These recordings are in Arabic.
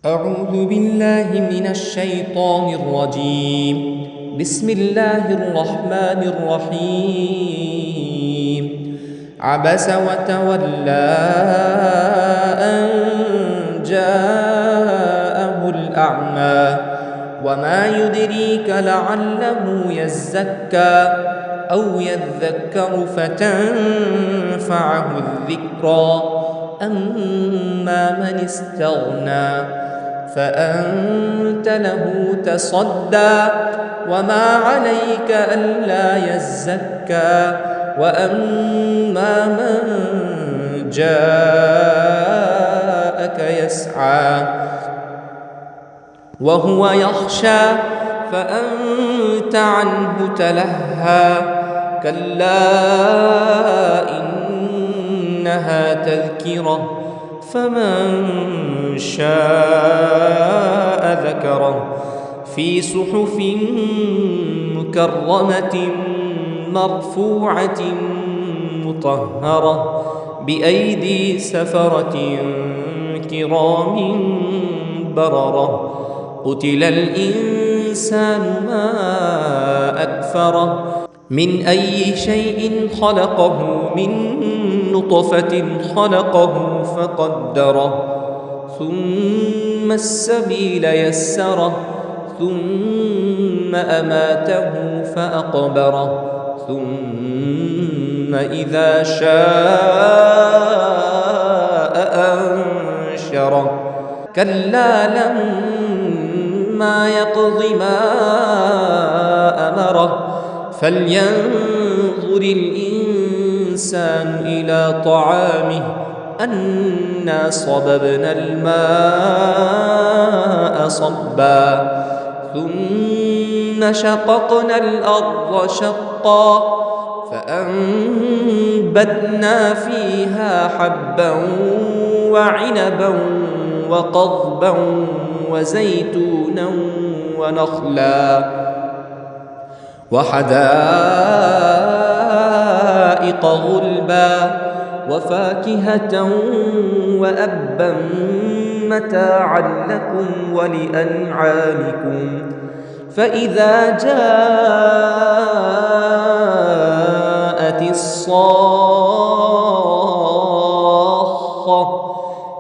أعوذ بالله من الشيطان الرجيم. بسم الله الرحمن الرحيم. عبس وتولى أن جاءه الأعمى وما يدريك لعله يزكى أو يذكر فتنفعه الذكرى أما من استغنى فأنت له تصدى وما عليك ألا يزكى وأما من جاءك يسعى وهو يخشى فأنت عنه تلهى كلا إنها تذكرة فمن شاء ذكره في صحف مكرمة مرفوعة مطهرة بأيدي سفرة كرام بررة قتل الإنسان ما أكفره من أي شيء خلقه من نطفة خلقه فقدره ثم السبيل يسره ثم أماته فأقبره ثم إذا شاء أنشره كلا لما يقض ما أمره فلينظر الإنسان إلى طعامه أنا صببنا الماء صبا ثم شققنا الأرض شقا فأنبتنا فيها حبا وعنبا وقضبا وزيتونا ونخلا وحدائق غلبا وفاكهة وأبا متاعا لكم ولأنعامكم فإذا جاءت الصاخة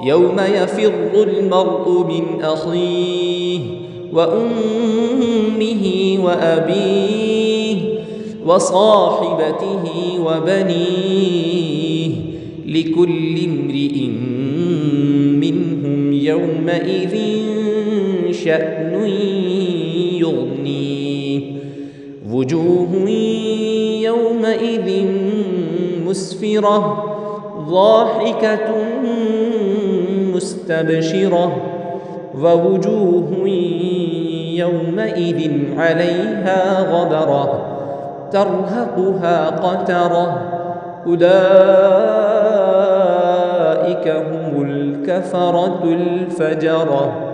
يوم يفر المرء من أخيه وأمه وأبيه وصاحبته وبنيه لكل امرئ منهم يومئذ شأن يغنيه وجوه يومئذ مسفرة ضاحكة مستبشرة ووجوه يومئذ عليها غبرة ترهقها قترة أولئك هم الكفرة الفجرة.